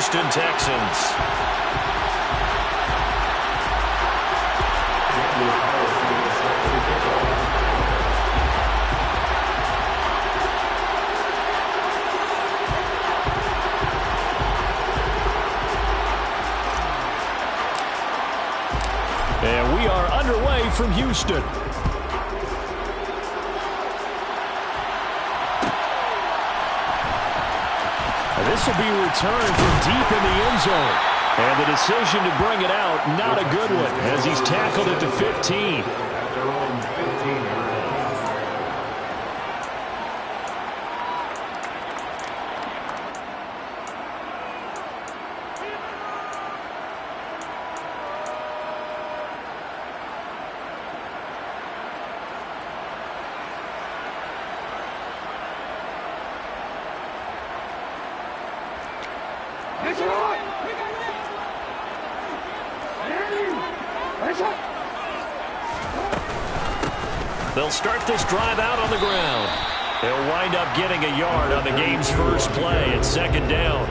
Houston Texans. And we are underway from Houston. This will be returned from deep in the end zone. And the decision to bring it out, not a good one, as he's tackled at the 15. They'll start this drive out on the ground. They'll wind up getting a yard on the game's first play at second down.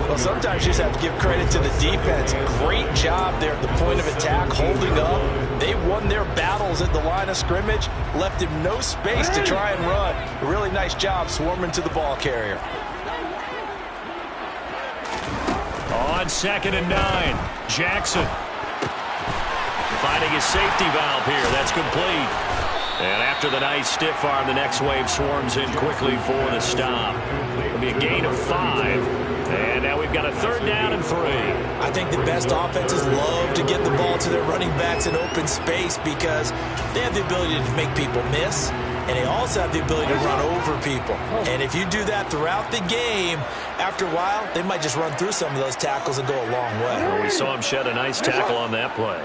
Well, sometimes you just have to give credit to the defense. Great job there at the point of attack, holding up. They won their battles at the line of scrimmage, left him no space to try and run. A really nice job swarming to the ball carrier. On 2nd and 9, Jackson finding his safety valve here. That's complete. And after the nice stiff arm, the next wave swarms in quickly for the stop. It'll be a gain of 5. And now we've got a 3rd down and 3. I think the best offenses love to get the ball to their running backs in open space because they have the ability to make people miss, and they also have the ability to run over people. And if you do that throughout the game, after a while, they might just run through some of those tackles and go a long way. Well, we saw him shed a nice tackle on that play.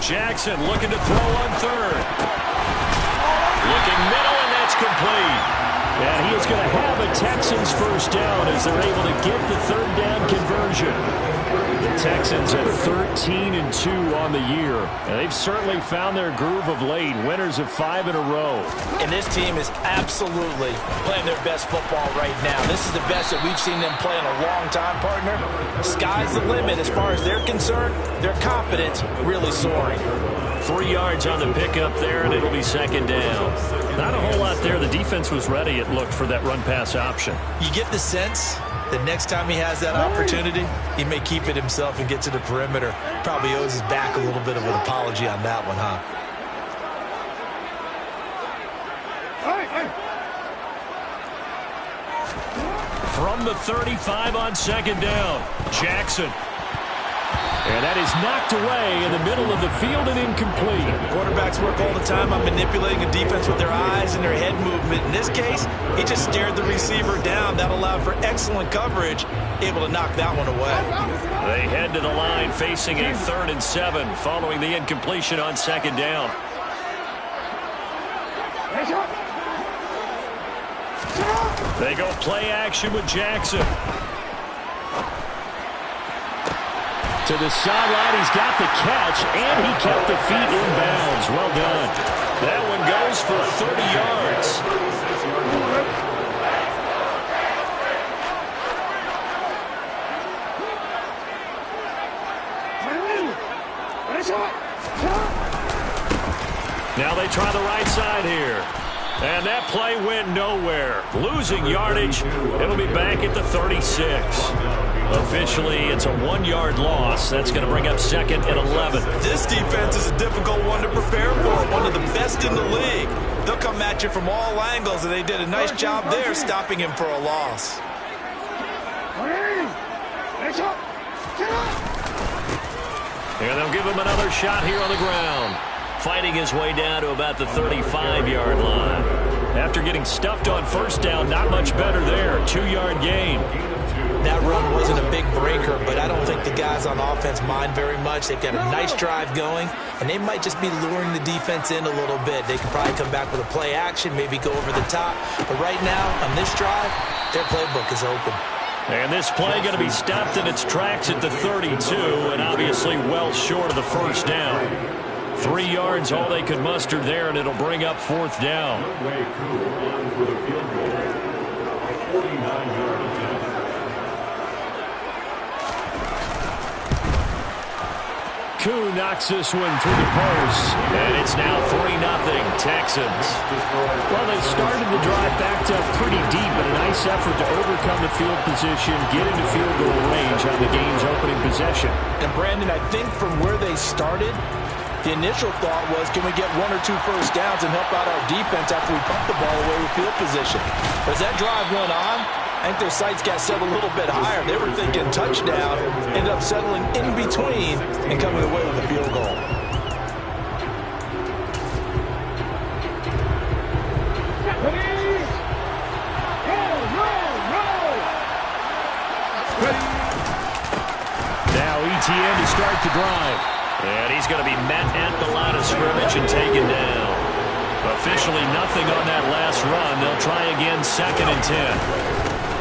Jackson looking to throw on 3rd. Looking middle, and that's complete. And he is going to have a Texans first down as they're able to get the 3rd down conversion. The Texans at 13-2 on the year. And they've certainly found their groove of late. Winners of 5 in a row. And this team is absolutely playing their best football right now. This is the best that we've seen them play in a long time, partner. Sky's the limit as far as they're concerned. Their confidence really soaring. 3 yards on the pickup there, and it'll be 2nd down. Not a whole lot there. The defense was ready, it looked, for that run-pass option. You get the sense that next time he has that opportunity, he may keep it himself and get to the perimeter. Probably owes his back a little bit of an apology on that one, huh? From the 35 on 2nd down, Jackson. And that is knocked away in the middle of the field and incomplete. Quarterbacks work all the time on manipulating a defense with their eyes and their head movement. In this case, he just stared the receiver down. That allowed for excellent coverage, able to knock that one away. They head to the line facing a 3rd and 7 following the incompletion on 2nd down. They go play action with Jackson. To the sideline, he's got the catch, and he kept the feet in bounds. Well done. That one goes for 30 yards. Now they try the right side here. And that play went nowhere. Losing yardage. It'll be back at the 36. Officially, it's a 1-yard loss. That's going to bring up 2nd and 11. This defense is a difficult one to prepare for. One of the best in the league. They'll come at you from all angles, and they did a nice job there stopping him for a loss. And they'll give him another shot here on the ground. Fighting his way down to about the 35-yard line. After getting stuffed on 1st down, not much better there. 2-yard gain. That run wasn't a big breaker, but I don't think the guys on offense mind very much. They've got a nice drive going, and they might just be luring the defense in a little bit. They can probably come back with a play action, maybe go over the top. But right now, on this drive, their playbook is open. And this play going to be stopped in its tracks at the 32, and obviously well short of the 1st down. 3 yards, all they could muster there, and it'll bring up 4th down. Koo knocks this one through the post. And it's now 3-0 Texans. Well, they started the drive backed up pretty deep, but a nice effort to overcome the field position, get into field goal range on the game's opening possession. And Brandon, I think from where they started, the initial thought was, can we get 1 or 2 first downs and help out our defense after we pump the ball away with field position? But as that drive went on, I think their sights got set a little bit higher. They were thinking touchdown, ended up settling in between and coming away with a field goal. Now ETN to start the drive. And he's going to be met at the line of scrimmage and taken down. Officially nothing on that last run. They'll try again, 2nd and 10.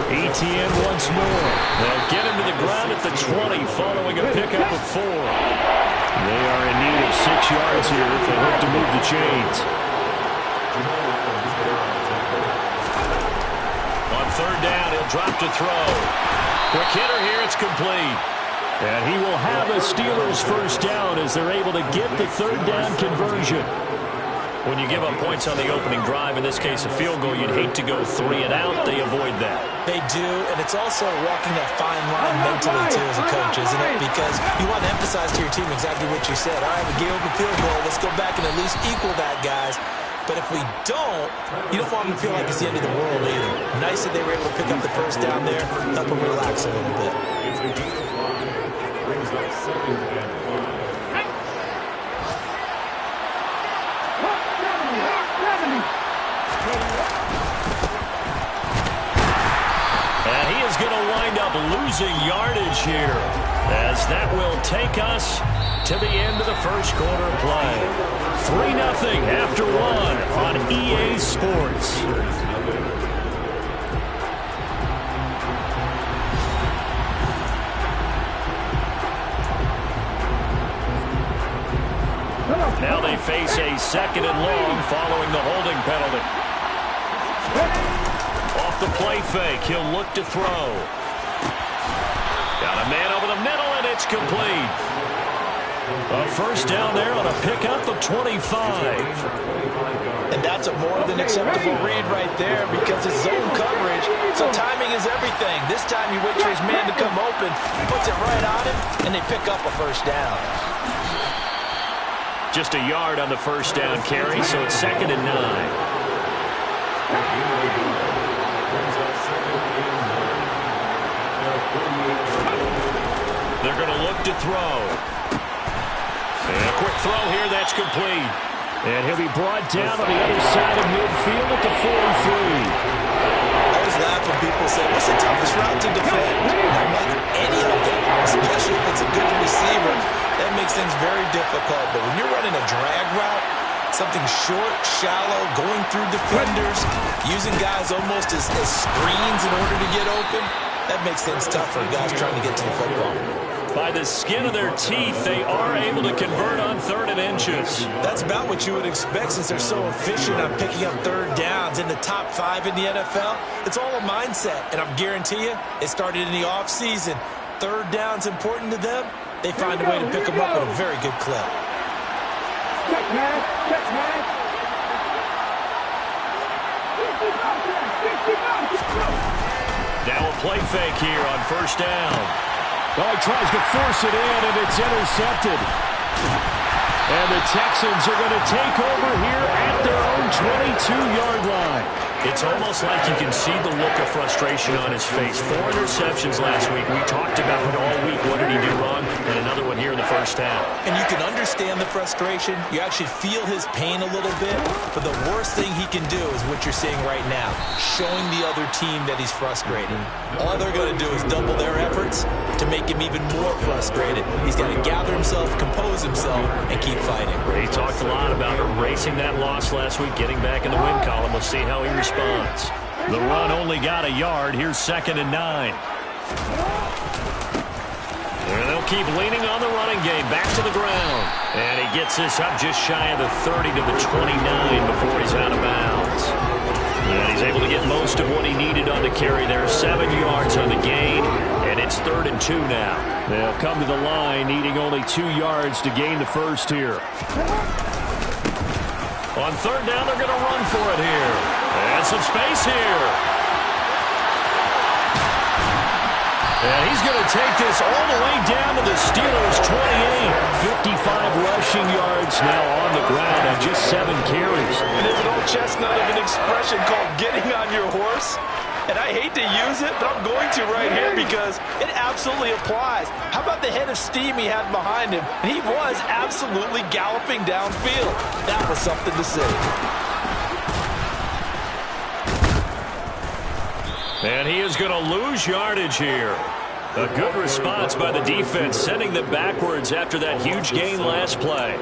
ETN once more. They'll get him to the ground at the 20 following a pickup of 4. They are in need of 6 yards here if they hope to move the chains. On 3rd down, he'll drop to throw. Quick hitter here, it's complete. And he will have a Steelers first down as they're able to get the 3rd down conversion. When you give up points on the opening drive, in this case a field goal, you'd hate to go 3 and out. They avoid that. They do, and it's also walking that fine line mentally, too, as a coach, isn't it? Because you want to emphasize to your team exactly what you said. All right, we gave up a field goal. Let's go back and at least equal that, guys. But if we don't, you don't want them to feel like it's the end of the world either. Nice that they were able to pick up the first down there, help them relax a little bit. And he is going to wind up losing yardage here, as that will take us to the end of the first quarter play. 3-0 after 1 on EA Sports. Now they face a 2nd and long following the holding penalty. Off the play fake, he'll look to throw. Got a man over the middle, and it's complete. A first down there on a pickup of 25. And that's a more than acceptable read right there because it's zone coverage, so timing is everything. This time he waits for his man to come open, puts it right on him, and they pick up a first down. Just a yard on the first down carry, so it's 2nd and 9. They're going to look to throw. And a quick throw here, that's complete. And he'll be brought down on the other side of midfield at the 43. I always laugh when people say, what's the toughest route to defend? Not like any of them, especially if it's a good receiver. That makes things very difficult. But when you're running a drag route, something short, shallow, going through defenders, using guys almost as screens in order to get open, that makes things tough for guys trying to get to the football. By the skin of their teeth, they are able to convert on 3rd and inches. That's about what you would expect since they're so efficient on picking up 3rd downs in the top 5 in the NFL. It's all a mindset, and I guarantee you, it started in the offseason. 3rd down's important to them. They find a way to pick them up at a very good clip. Check, man. Check, man. Now a play fake here on first down. Well, he tries to force it in, and it's intercepted. And the Texans are going to take over here at their own 22-yard line. It's almost like you can see the look of frustration on his face. 4 interceptions last week. We talked about it all week. What did he do wrong? And another one here in the first half. And you can understand the frustration. You actually feel his pain a little bit. But the worst thing he can do is what you're seeing right now, showing the other team that he's frustrated. All they're going to do is double their efforts to make him even more frustrated. He's got to gather himself, compose himself, and keep fighting. He talked a lot about erasing that loss last week, getting back in the win column. We'll see how he responds. The run only got a yard. Here's 2nd and 9. And they'll keep leaning on the running game. Back to the ground. And he gets this up just shy of the 30 to the 29 before he's out of bounds. And he's able to get most of what he needed on the carry there. 7 yards on the gain. And it's 3rd and and 2 now. They'll come to the line needing only 2 yards to gain the first here. On third down, they're going to run for it here. And some space here. And he's going to take this all the way down to the Steelers' 28. 55 rushing yards now on the ground on just 7 carries. And there's an old chestnut of an expression called getting on your horse. And I hate to use it, but I'm going to right here because it absolutely applies. How about the head of steam he had behind him? And he was absolutely galloping downfield. That was something to see. And he is going to lose yardage here. A good response by the defense, sending them backwards after that huge gain last play.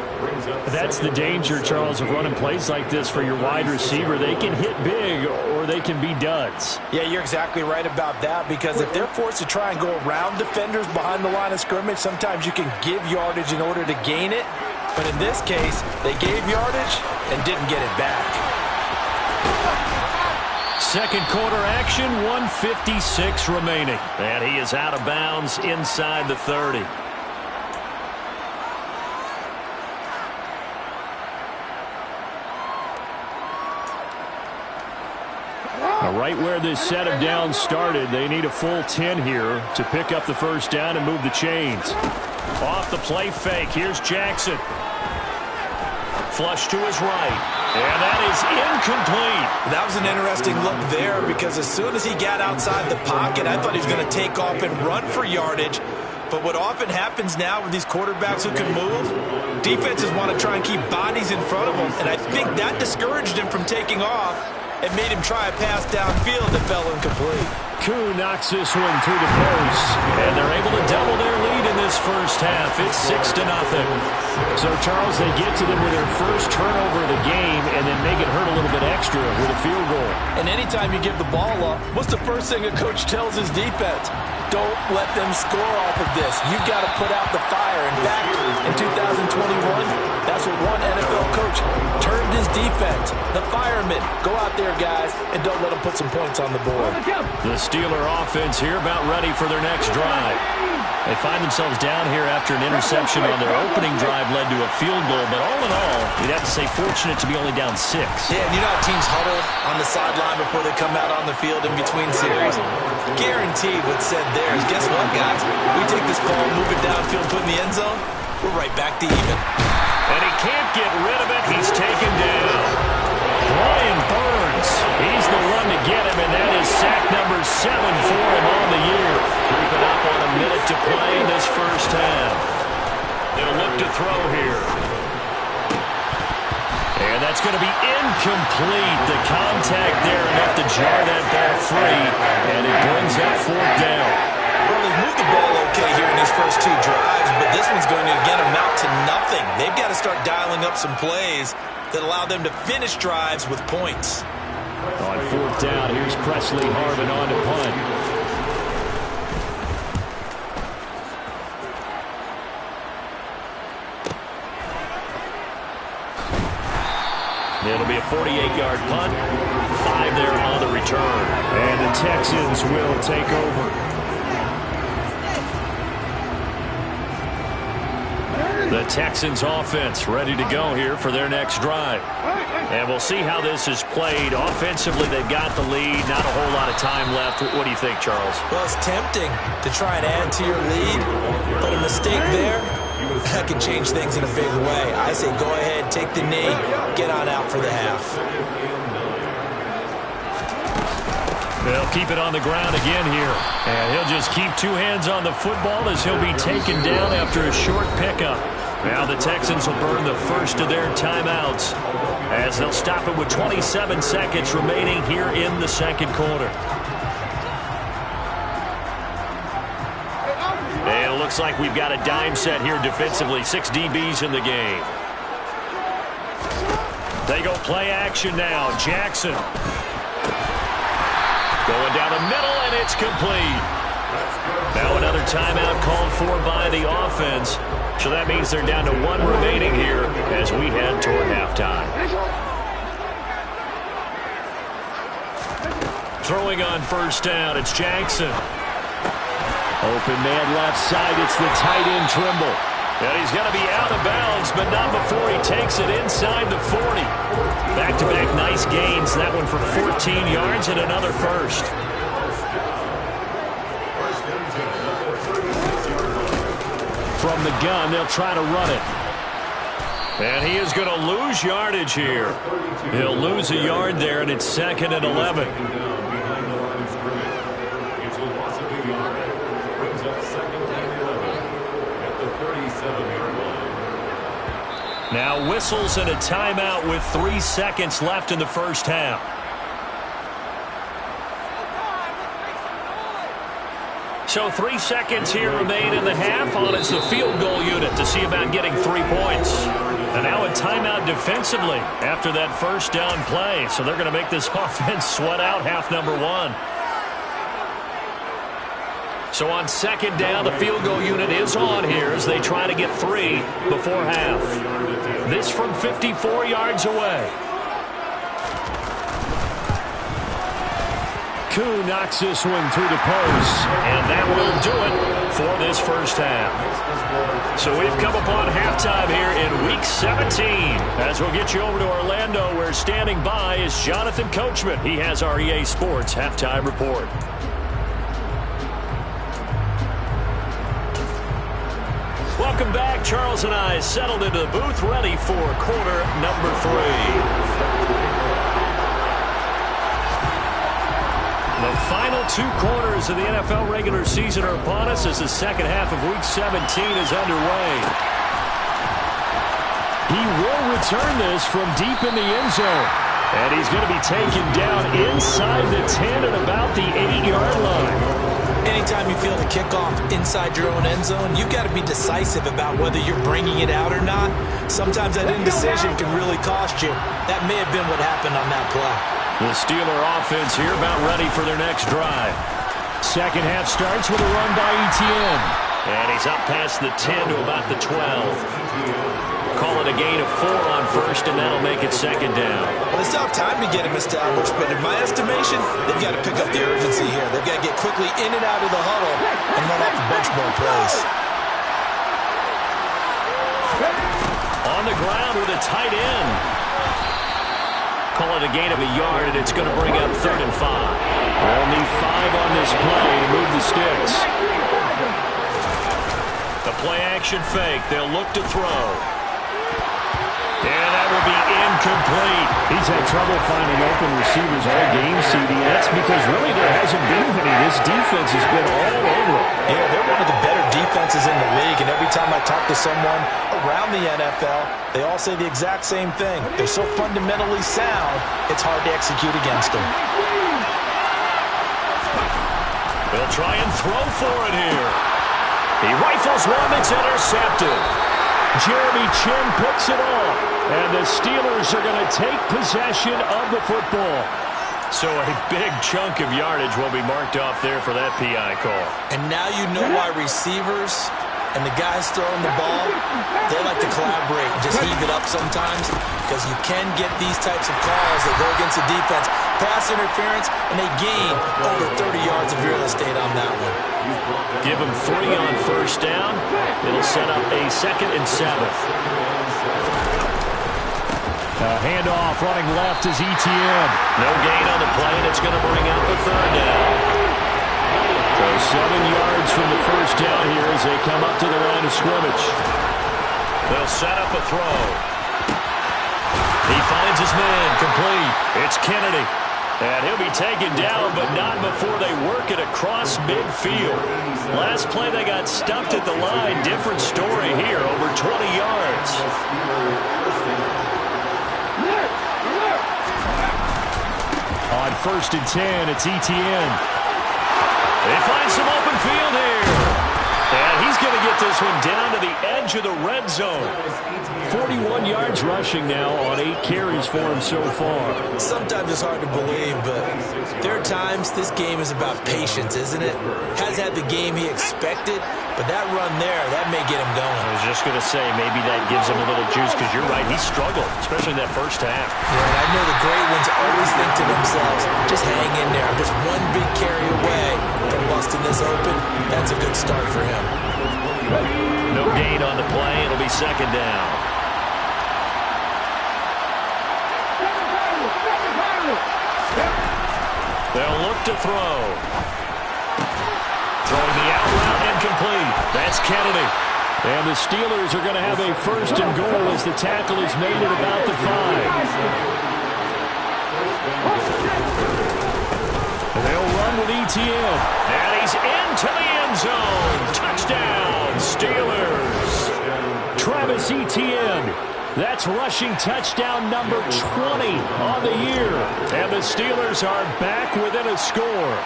That's the danger, Charles, of running plays like this for your wide receiver. They can hit big or they can be duds. Yeah, you're exactly right about that, because if they're forced to try and go around defenders behind the line of scrimmage, sometimes you can give yardage in order to gain it. But in this case, they gave yardage and didn't get it back. Second quarter action, 1:56 remaining. And he is out of bounds inside the 30. Now, right where this set of downs started, they need a full 10 here to pick up the first down and move the chains. Off the play fake, here's Jackson. Flush to his right. And that is incomplete. That was an interesting look there, because as soon as he got outside the pocket, I thought he was going to take off and run for yardage. But what often happens now with these quarterbacks who can move, defenses want to try and keep bodies in front of them. And I think that discouraged him from taking off and made him try a pass downfield that fell incomplete. Koo knocks this one through the post, and they're able to double their lead in this first half. It's 6-0. So, Charles, they get to them with their first turnover of the game and then make it hurt a little bit extra with a field goal. And anytime you give the ball up, what's the first thing a coach tells his defense? Don't let them score off of this. You've got to put out the fire. In fact, in 2021, that's what one NFL coach termed his defense. The firemen. Go out there, guys, and don't let them put some points on the board. The Steeler offense here about ready for their next drive. They find themselves down here after an interception on their opening drive led to a field goal. But all in all, you'd have to say fortunate to be only down 6. Yeah, and you know how teams huddle on the sideline before they come out on the field in between series? Guaranteed what's said there is, guess what, guys? We take this ball, move it downfield, put it in the end zone, we're right back to even. And he can't get rid of it. He's taken down. Brian Burns, he's the one to get him, and that is sack number 7 for him on the year. Creeping up on a minute to play in this first half. They'll look to throw here. And that's going to be incomplete. The contact there enough to jar that ball free, and it brings up 4th down. Well, they've moved the ball okay here in these first 2 drives, but this one's going to, again, amount to nothing. They've got to start dialing up some plays that allow them to finish drives with points. On 4th down, here's Presley Harvin on to punt. It'll be a 48-yard punt. 5 there on the return. And the Texans will take over. The Texans offense ready to go here for their next drive. And we'll see how this is played. Offensively, they've got the lead. Not a whole lot of time left. What do you think, Charles? Well, it's tempting to try and add to your lead, but a mistake there, that can change things in a big way. I say go ahead, take the knee, get on out for the half. They'll keep it on the ground again here. And he'll just keep 2 hands on the football as he'll be taken down after a short pickup. Now the Texans will burn the first of their timeouts as they'll stop it with 27 seconds remaining here in the second quarter. And it looks like we've got a dime set here defensively. 6 DBs in the game. They go play action now. Jackson. Going down the middle, and it's complete. Now another timeout called for by the offense. So that means they're down to 1 remaining here as we head toward halftime. Throwing on first down, it's Jackson. Open man left side. It's the tight end Trimble. And he's going to be out of bounds, but not before he takes it inside the 40. Back-to-back nice gains. That one for 14 yards and another first. From the gun, they'll try to run it. And he is going to lose yardage here. He'll lose a yard there, and it's 2nd and 11. Now whistles and a timeout with 3 seconds left in the first half. So 3 seconds here remain in the half on it's the field goal unit to see about getting 3 points. And now a timeout defensively after that first down play. So they're going to make this offense sweat out half number 1. So on 2nd down, the field goal unit is on here as they try to get 3 before half. This from 54 yards away. Koo knocks this one through the post, and that will do it for this first half. So we've come upon halftime here in Week 17. As we'll get you over to Orlando, where standing by is Jonathan Coachman. He has our EA Sports Halftime Report. Welcome back. Charles and I settled into the booth, ready for quarter number 3. The final 2 quarters of the NFL regular season are upon us as the second half of Week 17 is underway. He will return this from deep in the end zone. And he's going to be taken down inside the 10 at about the 8-yard line. Anytime you feel the kickoff inside your own end zone, you've got to be decisive about whether you're bringing it out or not. Sometimes that indecision can really cost you. That may have been what happened on that play. The Steeler offense here about ready for their next drive. Second half starts with a run by Etienne. And he's up past the 10 to about the 12. Call it a gain of 4 on first, and that'll make it 2nd down. Well, they still have time to get him established, but in my estimation, they've got to pick up the urgency here. They've got to get quickly in and out of the huddle and run off a bunch more plays. On the ground with a tight end. Call it a gain of a yard, and it's going to bring up 3rd and 5. Only 5 on this play to move the sticks. The play-action fake. They'll look to throw. And that will be incomplete. He's had trouble finding open receivers all game, CD. That's because really there hasn't been any. This defense has been all over it. Yeah, they're one of the better defenses in the league, and every time I talk to someone around the NFL, they all say the exact same thing. They're so fundamentally sound, it's hard to execute against them. They'll try and throw for it here. He rifles one that's intercepted. Jeremy Chinn picks it off. And the Steelers are going to take possession of the football. So a big chunk of yardage will be marked off there for that PI call. And now you know why receivers and the guys throwing the ball, they like to collaborate and just heave it up sometimes, because you can get these types of calls that go against the defense. Pass interference, and they gain over 30 yards of real estate on that one. Give them 3 on first down. It'll set up a 2nd and 7. Handoff running left is Etienne. No gain on the play, and it's going to bring out the 3rd down. So 7 yards from the first down here as they come up to the line of scrimmage. They'll set up a throw. He finds his man, complete. It's Kennedy. And he'll be taken down, but not before they work it across midfield. Last play they got stuffed at the line. Different story here, over 20 yards. On 1st and 10, it's Etienne. They find some open field here. And he's going to get this one down to the edge of the red zone. 41 yards rushing now on 8 carries for him so far. Sometimes it's hard to believe, but there are times this game is about patience, isn't it? Has had the game he expected, but that run there, that may get him going. I was just going to say, maybe that gives him a little juice, because you're right, he struggled, especially in that first half. Yeah, and I know the great ones always think to themselves, just hang in there. I'm just one big carry away from missed in this open, that's a good start for him. No gain on the play. It'll be second down. They'll look to throw. Throwing the out route incomplete. That's Kennedy. And the Steelers are going to have a first and goal as the tackle is made at about the 5. And they'll run with Etienne. And he's into the end zone. Touchdown, Steelers. Travis Etienne. That's rushing touchdown number 20 on the year. And the Steelers are back within a score.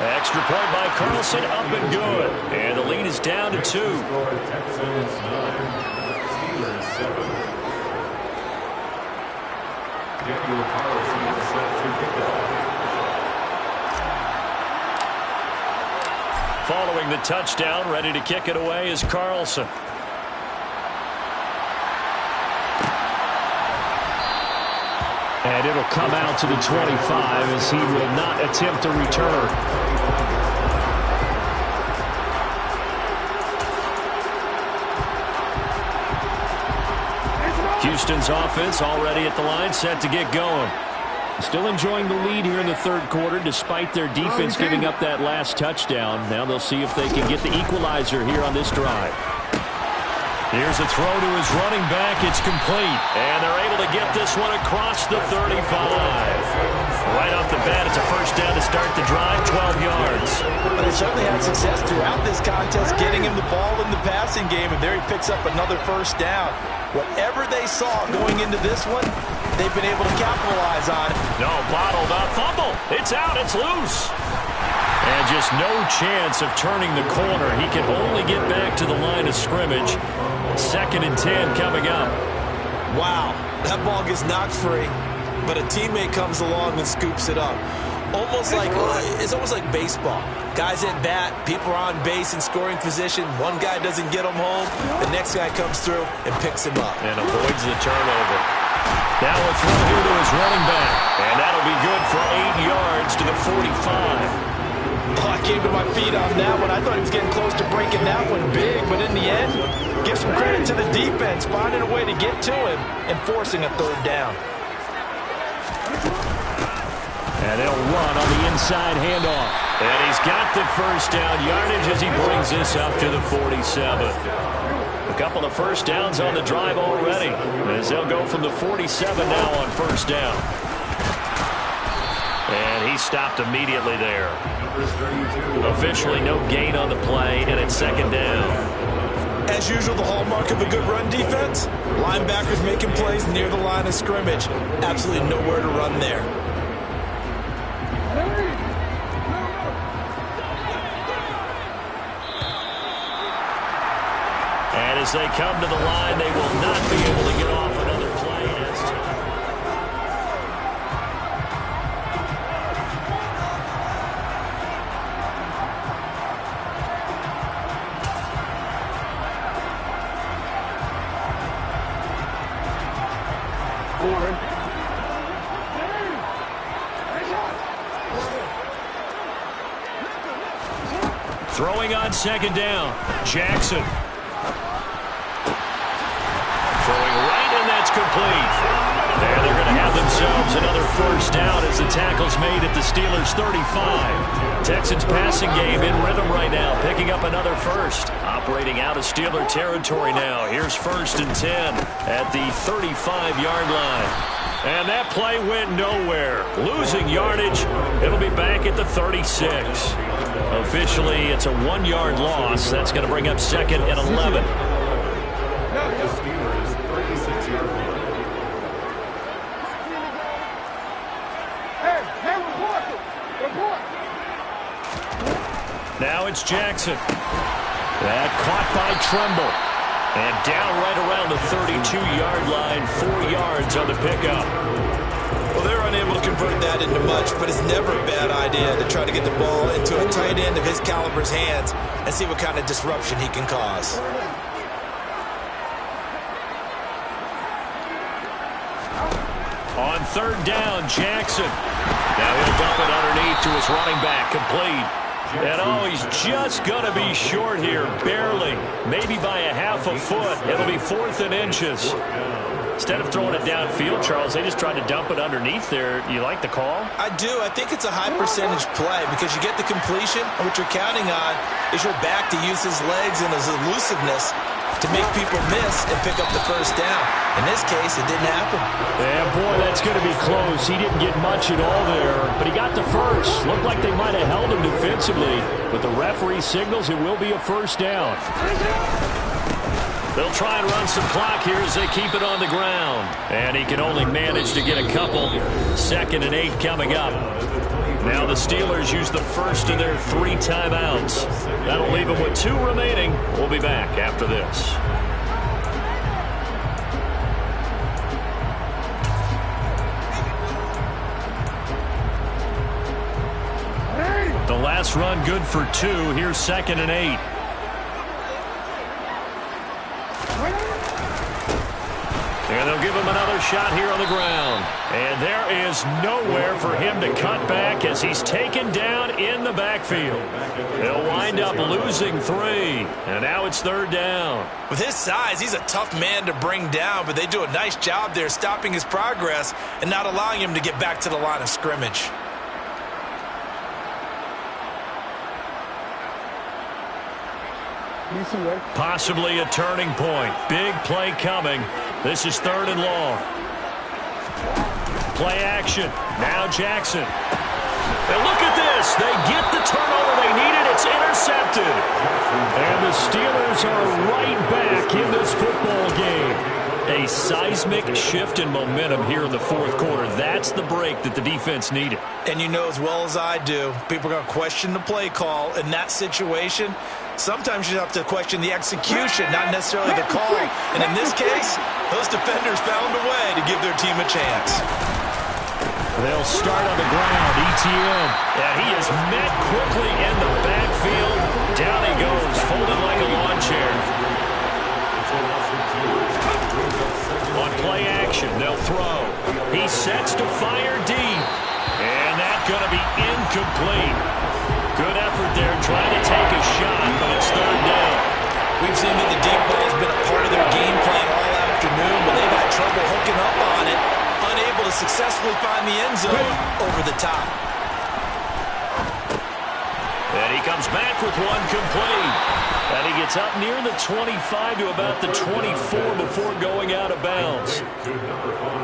Extra point by Carlson, up and good. And the lead is down to 2. Texans 9, Steelers 7. Daniel Carlson is set to kick off. Following the touchdown, ready to kick it away is Carlson. And it'll come out to the 25 as he will not attempt a return. Houston's offense already at the line, set to get going. Still enjoying the lead here in the third quarter despite their defense giving up that last touchdown. Now they'll see if they can get the equalizer here on this drive. Here's a throw to his running back. It's complete. And they're able to get this one across the 35. Right off the bat, it's a first down to start the drive, 12 yards. But they certainly had success throughout this contest, getting him the ball in the passing game, and there he picks up another first down. Whatever they saw going into this one, they've been able to capitalize on it. No, bottled up. Fumble. It's out. It's loose. And just no chance of turning the corner. He can only get back to the line of scrimmage. 2nd and 10 coming up. Wow, that ball gets knocked free, but a teammate comes along and scoops it up. It's almost like baseball. Guys at bat, people are on base in scoring position. One guy doesn't get him home. The next guy comes through and picks him up. And avoids the turnover. Now a throw here to his running back. And that'll be good for 8 yards to the 45. Oh, I came to my feet on that one. I thought he was getting close to breaking that one big, but in the end, give some credit to the defense, finding a way to get to him and forcing a third down. And they'll run on the inside handoff. And he's got the first down yardage as he brings this up to the 47. A couple of first downs on the drive already, as they'll go from the 47 now on first down. And he stopped immediately there. Officially no gain on the play, and it's second down. As usual, the hallmark of a good run defense, linebackers making plays near the line of scrimmage. Absolutely nowhere to run there. And as they come to the line, they will not be able to get off another play. Throwing on second down, Jackson. Throwing right, and that's complete. And they're going to have themselves another first down as the tackle's made at the Steelers' 35. Texans passing game in rhythm right now, picking up another first. Operating out of Steeler territory now. Here's 1st and 10 at the 35-yard line. And that play went nowhere. Losing yardage. It'll be back at the 36. Officially, it's a 1-yard loss. That's going to bring up 2nd and 11. Now it's Jackson. That caught by Tremble. And down right around the 32-yard line, 4 yards on the pickup. Well, they're unable to convert that into much, but it's never a bad idea to try to get the ball into a tight end of his caliber's hands and see what kind of disruption he can cause. On third down. Jackson. Now he'll dump it underneath to his running back. Complete. And oh, he's just going to be short here. Barely. Maybe by a half a foot. It'll be 4th and inches. Instead of throwing it downfield, Charles, they just tried to dump it underneath there. You like the call? I do. I think it's a high percentage play because you get the completion, and what you're counting on is your back to use his legs and his elusiveness to make people miss and pick up the first down. In this case, it didn't happen. Yeah, boy, that's going to be close. He didn't get much at all there, but he got the first. Looked like they might have held him defensively, but the referee signals it will be a first down. They'll try and run some clock here as they keep it on the ground. And he can only manage to get a couple. 2nd and 8 coming up. Now the Steelers use the first of their 3 timeouts. That'll leave them with 2 remaining. We'll be back after this. The last run good for 2. Here's 2nd and 8. And they'll give him another shot here on the ground. And there is nowhere for him to cut back as he's taken down in the backfield. They'll wind up losing 3. And now it's 3rd down. With his size, he's a tough man to bring down, but they do a nice job there stopping his progress and not allowing him to get back to the line of scrimmage. Possibly a turning point. Big play coming. This is 3rd and long. Play action. Now Jackson. And look at this. They get the turnover they needed. It's intercepted. And the Steelers are right back in this football game. A seismic shift in momentum here in the 4th quarter. That's the break that the defense needed. And you know as well as I do, people are going to question the play call in that situation. Sometimes you have to question the execution, not necessarily the call. And in this case, those defenders found a way to give their team a chance. They'll start on the ground. ETN. And he is met quickly in the backfield. Down he goes, folded like a lawn chair. On play action, they'll throw. He sets to fire deep. And that's going to be incomplete. Good effort there trying to take a shot, but it's 3rd down. We've seen that the deep ball has been a part of their game plan all afternoon, but they've had trouble hooking up on it, unable to successfully find the end zone over the top. And he comes back with one complete. And he gets up near the 25 to about the 24 before going out of bounds.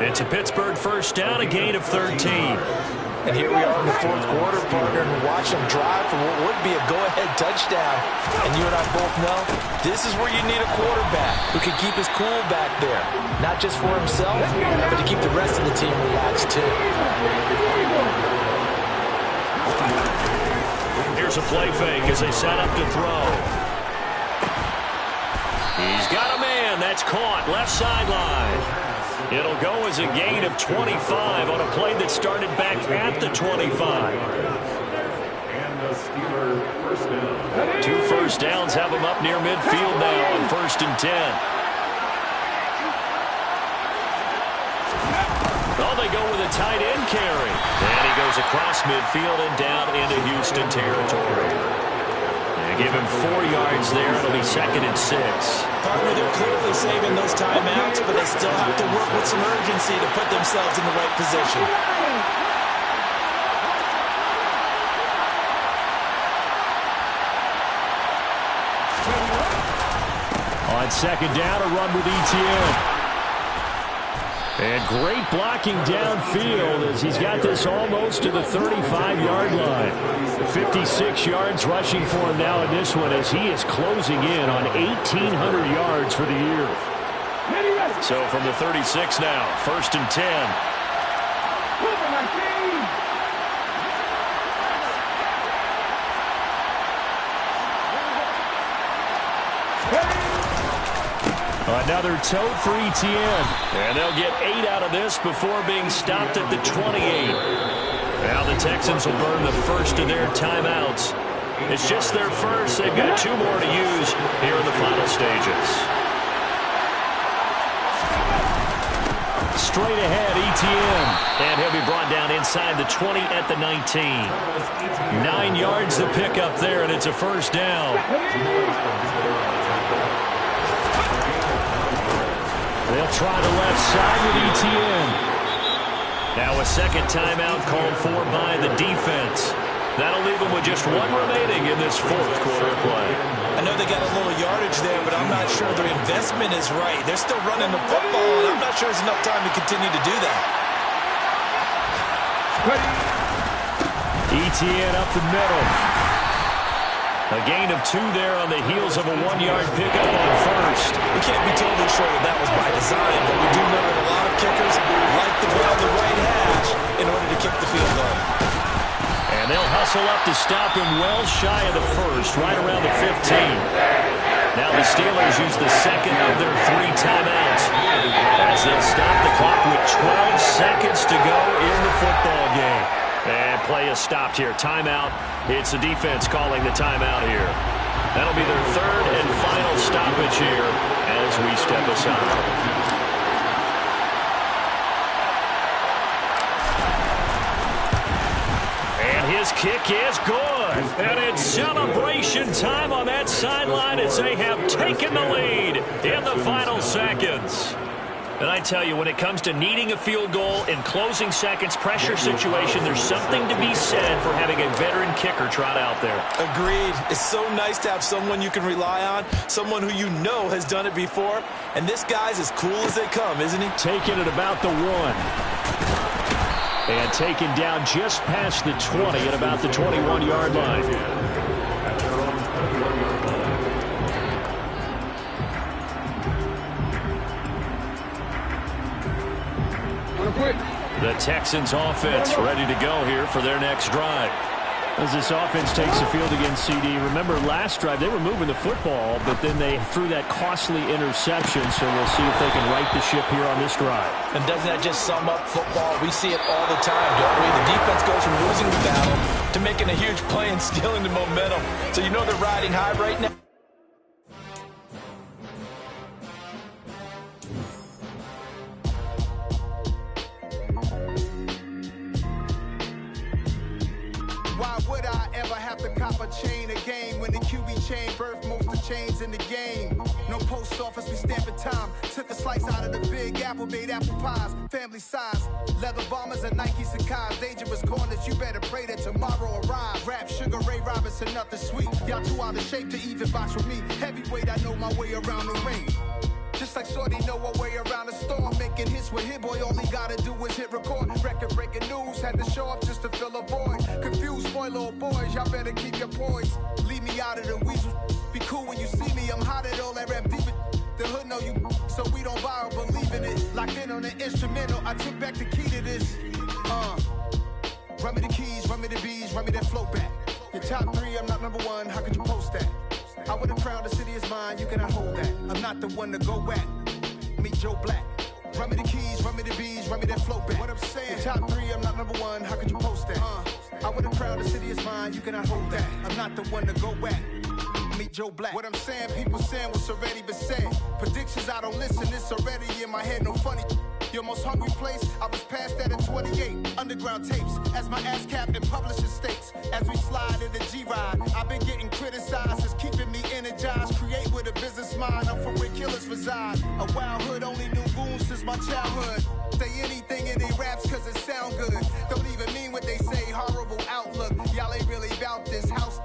It's a Pittsburgh first down, a gain of 13. And here we are in the 4th quarter, partner, and watch them drive for what would be a go-ahead touchdown. And you and I both know this is where you need a quarterback who can keep his cool back there. Not just for himself, but to keep the rest of the team relaxed, too. Here's a play fake as they set up to throw. He's got a man. That's caught. Left sideline. It'll go as a gain of 25 on a play that started back at the 25. And the Steelers first down. 2 first downs have them up near midfield now on 1st and 10. Oh, they go with a tight end carry. And he goes across midfield and down into Houston territory. They give him 4 yards there. It'll be 2nd and 6. Partner, they're clearly saving those timeouts, but they still have to work with some urgency to put themselves in the right position. On 2nd down, a run with ETN. And great blocking downfield as he's got this almost to the 35-yard line. 56 yards rushing for him now in this one as he is closing in on 1,800 yards for the year. So from the 36 now, 1st and 10. Another tote for ETN. And they'll get 8 out of this before being stopped at the 28. Now the Texans will burn the first of their timeouts. It's just their first. They've got 2 more to use here in the final stages. straight ahead, Etienne. And he'll be brought down inside the 20 at the 19. 9 yards to pick up there, and it's a first down. They'll try the left side with Etienne. Now a second timeout called for by the defense. That'll leave them with just one remaining in this fourth quarter of play. I know they got a little yardage there, but I'm not sure their investment is right. They're still running the football, and I'm not sure there's enough time to continue to do that. Etienne up the middle. A gain of 2 there on the heels of a 1-yard pickup on first. We can't be totally sure that was by design, but we do know that a lot of kickers like to be on the right hash in order to kick the field goal. And they'll hustle up to stop him well shy of the first, right around the 15. Now the Steelers use the second of their 3 timeouts as they'll stop the clock with 12 seconds to go in the football game. And play is stopped here. Timeout. It's the defense calling the timeout here. That'll be their 3rd and final stoppage here as we step aside. His kick is good. And it's celebration time on that sideline as they have taken the lead in the final seconds. And I tell you, when it comes to needing a field goal in closing seconds, pressure situation, there's something to be said for having a veteran kicker trot out there. Agreed. It's so nice to have someone you can rely on, someone who you know has done it before. And this guy's as cool as they come, isn't he? Taking it about the 1. And taken down just past the 20 at about the 21-yard line. The Texans offense ready to go here for their next drive. As this offense takes the field against CD, remember last drive they were moving the football, but then they threw that costly interception, so we'll see if they can right the ship here on this drive. And doesn't that just sum up football? We see it all the time, don't we? The defense goes from losing the battle to making a huge play and stealing the momentum. So you know they're riding high right now. Cop a chain of game when the QB chain birthed most of chains in the game. No post office, we stamping time. Took a slice out of the big apple, made apple pies, family size. Leather bombers and Nike Sacai's. Dangerous corners, you better pray that tomorrow arrives. Rap, Sugar Ray Robinson, nothing sweet. Y'all too out of shape to even box with me. Heavyweight, I know my way around the ring. Just like Shorty know her way around the storm. Making hits with Hit Boy, all he gotta do is hit record. Record-breaking news, had to show up just to fill a void. Confused boy, little boys, y'all better keep your poise. Leave me out of the weasel. Be cool when you see me, I'm hot at all that rap deep. The hood know you, so we don't borrow, believe in it. Locked in on the instrumental, I took back the key to this. Run me the keys, run me the bees, run me that flow back. Your top 3, I'm not number 1, how could you post that? I would have crowned the city is mine, you cannot hold that. I'm not the one to go at. Meet Joe Black. Run me the keys, run me the bees, run me that flow back. What I'm saying, your top 3, I'm not number 1, how could you post that? I would have crowned the city is mine, you cannot hold that. I'm not the one to go at. Meet Joe Black. What I'm saying, people saying what's already been said. Predictions, I don't listen, it's already in my head, no funny. Your most hungry place, I was past that at 28. Underground tapes, as my ass cap in publishing states. As we slide in the G-Ride, I've been getting criticized, it's keeping me energized. Create with a business mind, I'm from where killers reside. A wild hood, only knew goons since my childhood. Say anything in they raps cause it sound good. Don't even mean what they say, horrible outlook. Y'all ain't really about this house.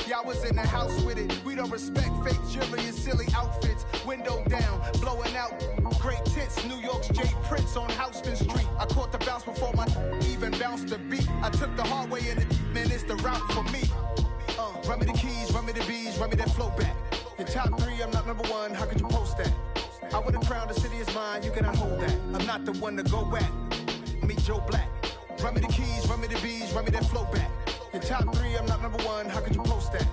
Y'all was in the house with it. We don't respect fake jewelry and silly outfits. Window down, blowing out great tits. New York's J. Prince on Houston Street. I caught the bounce before my even bounced the beat. I took the hard way in it, man, it's the route for me. Run me the keys, run me the bees, run me that flow back. Your top 3, I'm not number 1, how could you post that? I would have crowned the city is mine, you cannot hold that. I'm not the one to go at. Meet Joe Black. Run me the keys, run me the bees, run me that flow back. Your top 3, I'm not number 1, how could you post that?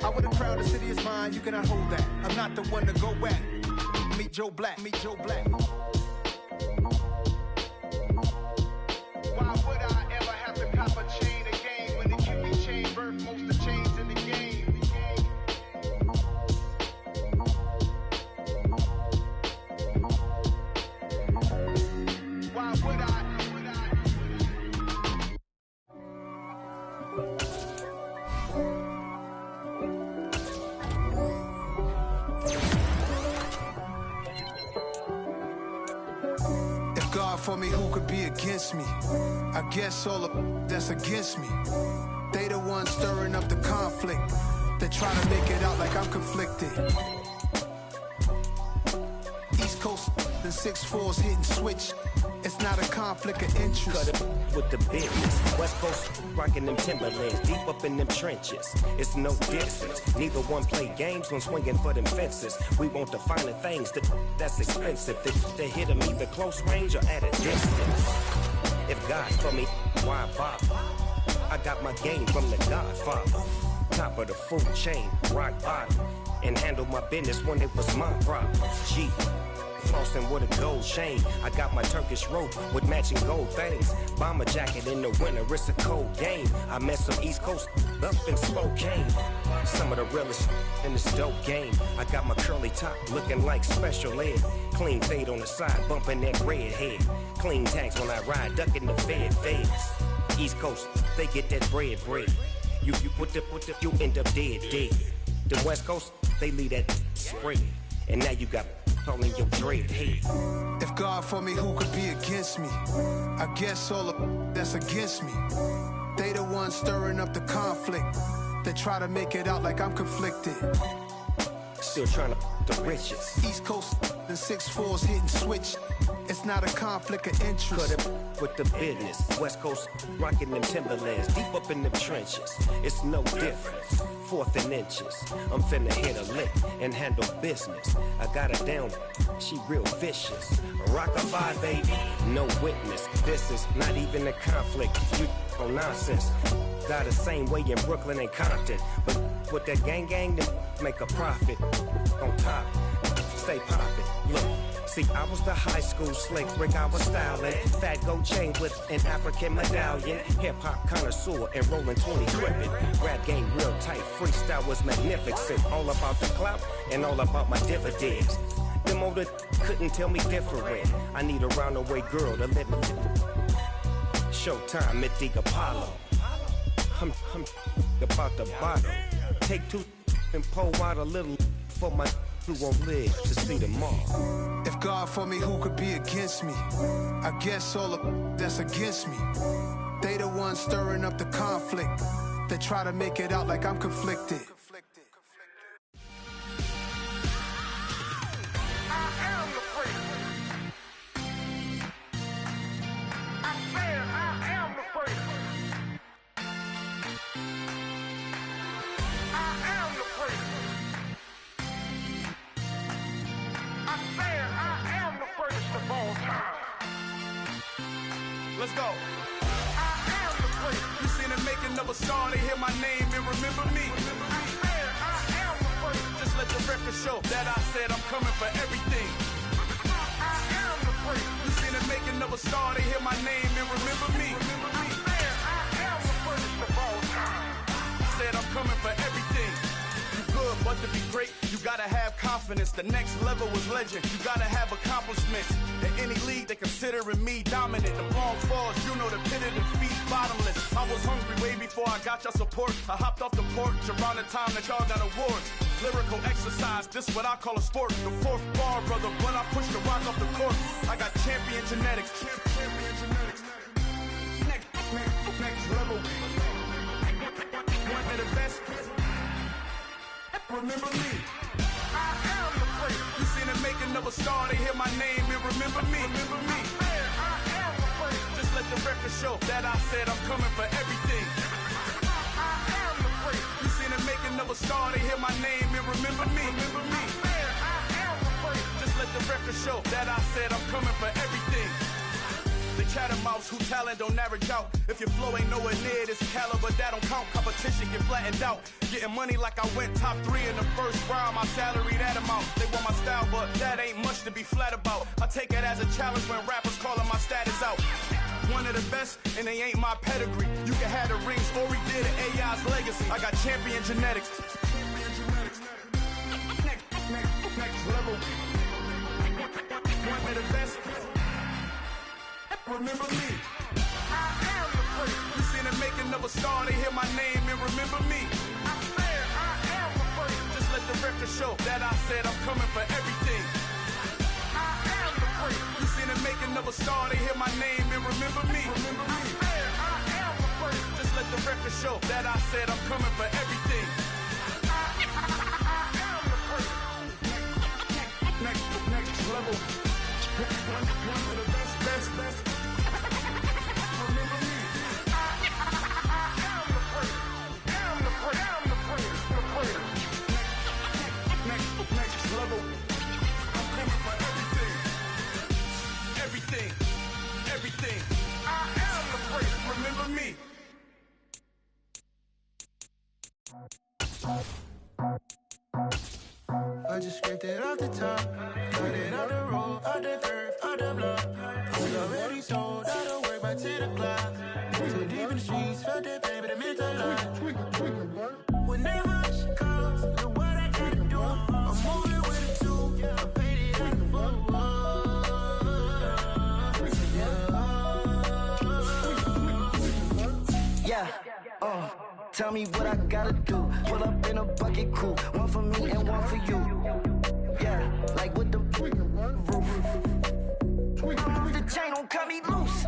I would have crowned the city is mine, you cannot hold that. I'm not the one to go at. Meet Joe Black, meet Joe Black. Why would I ever have to cop a chain again when the QB chain birthed most of chains in the game? Why for me, who could be against me? I guess all the that's against me. They the ones stirring up the conflict. They try to make it out like I'm conflicted. East Coast, the 6'4's hitting switch. It's not a conflict of interest. Cut it with the business. West Coast rocking them Timberlands, deep up in them trenches. It's no difference. Neither one play games when swinging for them fences. We want the finer things that's expensive. They hit them either close range or at a distance. If God's for me, why bother? I got my game from the Godfather. Top of the food chain, rock bottom. And handle my business when it was my problem. G. Flossing with a gold chain. I got my Turkish rope with matching gold things. Bomber jacket in the winter, it's a cold game. I met some East Coast up in Spokane. Some of the realest in this dope game. I got my curly top looking like special ed. Clean fade on the side, bumping that red head. Clean tags when I ride, ducking the feds. East Coast, they get that bread. You put the, you end up dead. The West Coast, they leave that spread. And now you got all in your dread head. If God for me, who could be against me? I guess all the that's against me. They the ones stirring up the conflict. They try to make it out like I'm conflicted. Still trying to the riches. East Coast, the 6'4's hitting switch. It's not a conflict of interest. Cut it with the business. West Coast rocking them Timberlands, deep up in them trenches. It's no difference. 4th and inches. I'm finna hit a lick and handle business. I got her down, she real vicious. Rockabye, baby, no witness. This is not even a conflict. You on nonsense. Got the same way in Brooklyn and Compton. But with that gang, then make a profit. On top, stay poppin'. Look. See, I was the high school slick Rick, I was styling. Fat gold chain with an African medallion. Hip-hop connoisseur and rolling 20 gripping. Rap game real tight, freestyle was magnificent. All about the clout and all about my dividends. Them older couldn't tell me different. I need a roundaway girl to let me. Showtime at the Apollo. I'm about the bottle. Take 2 and pour out a little for my who won't live to see them all. If God for me, who could be against me? I guess all the that's against me. They the ones stirring up the conflict. They try to make it out like I'm conflicted. Let's go. I am the place. You seen the making of a star, they hear my name and remember me. I am the place. Just let the record show that I said I'm coming for everything. I am the place. You seen the making of a star, they hear my name and remember me. I am the place of all time. I said I'm coming for everything. You good, but to be great, you gotta have confidence. The next level was legend. You gotta have accomplishments. In any league, they considering me dominant. The long falls, you know the pit of defeat, bottomless. I was hungry way before I got your support. I hopped off the porch around the time that y'all got awards. Lyrical exercise, this what I call a sport. The 4th bar, brother, when I push the rock off the court. I got champion genetics. Champion genetics. Next level. One of the best. Remember me. I am the place. You seen the making of a star, they hear my name and remember me. Remember me. I am the place. Just let the record show that I said I'm coming for everything. I am the place. You seen the making of a star, they hear my name and remember me. Remember me. I am the place. Just let the record show that I said I'm coming for everything. They chattermouths who talent don't average out. If your flow ain't nowhere near this caliber, that don't count. Competition get flattened out. Getting money like I went top 3 in the first round. My salary that amount. They want my style, but that ain't much to be flat about. I take it as a challenge when rappers calling my status out. One of the best, and they ain't my pedigree. You can have the rings, or we did it, AI's legacy. I got champion genetics. Next level. One of the best. Remember me. I am the place. You seen the making of a star, they hear my name and remember me. I said I am the place. Just let the record show that I said I'm coming for everything. I am the place. You seen the making another star, they hear my name and remember me. I am the first. Just let the record show that I said I'm coming for everything. I am the first. Next level. One of the best. Remember me. I am the first. Am the first. Next level. I'm coming for everything. I am the first. Remember me. I just scraped it off the top, cut it off the road, off the curve, off the block. I was already sold, out of work by 10 o'clock. Too deep in the streets, felt that pain, but it meant a lot. Whenever she calls, know what I gotta do. I'm moving with it too. I paid it out the full. Tell me what I gotta do. Pull up in a bucket crew, one for me and one for you. Yeah, like with the roof. I'm off the chain, don't cut me loose.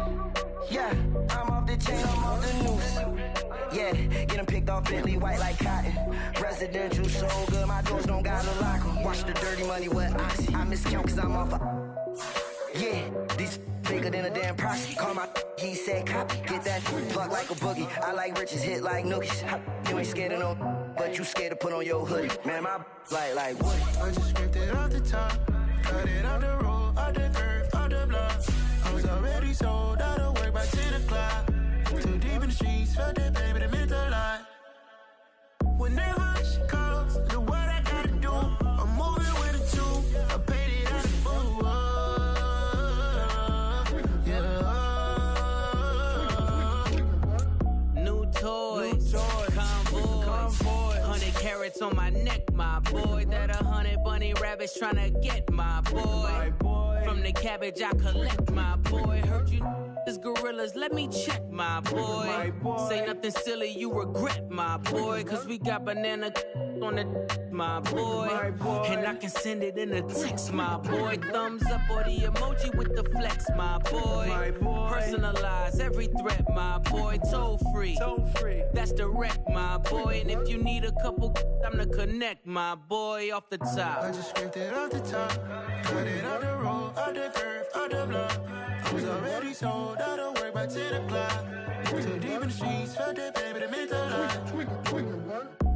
Yeah, I'm off the chain, I'm off the noose. Yeah, get them picked off Bentley, white like cotton. Residential so good, my doors don't gotta lock 'em. Watch the dirty money with Oxy. I miscount cause I'm off yeah, these bigger than a damn proxy. Call my he said copy. Get that plug like a boogie. I like riches, hit like nookies. You ain't scared of no, but you scared to put on your hoodie. Man, my like wood. I just scraped it off the top, cut it off the road, off the curve, off the block. I was already sold, out of work by 10 o'clock. Too deep in the streets, felt that baby, that meant a lot. Whenever she calls, know what I gotta do. I'm moving with it too. I paid it out of full. Toys, convoy, 100 carats on my neck, my boy. That 100 bunny rabbits tryna get my boy. From the cabbage I collect, my boy. Heard you is gorillas, let me check, my boy. Say nothing silly, you regret, my boy. Cause we got banana on the my boy. And I can send it in a text, my boy. Thumbs up or the emoji with the flex, my boy. Personalize every threat, my boy. Toll free. That's direct, my boy. And if you need a couple, I'm the connect, my boy. Off the top. I just scraped it off the top, cut it off the road, off the curve, off the block. I was already sold, out of work by 10 o'clock. Too deep in the streets, felt that baby, that meant a lot.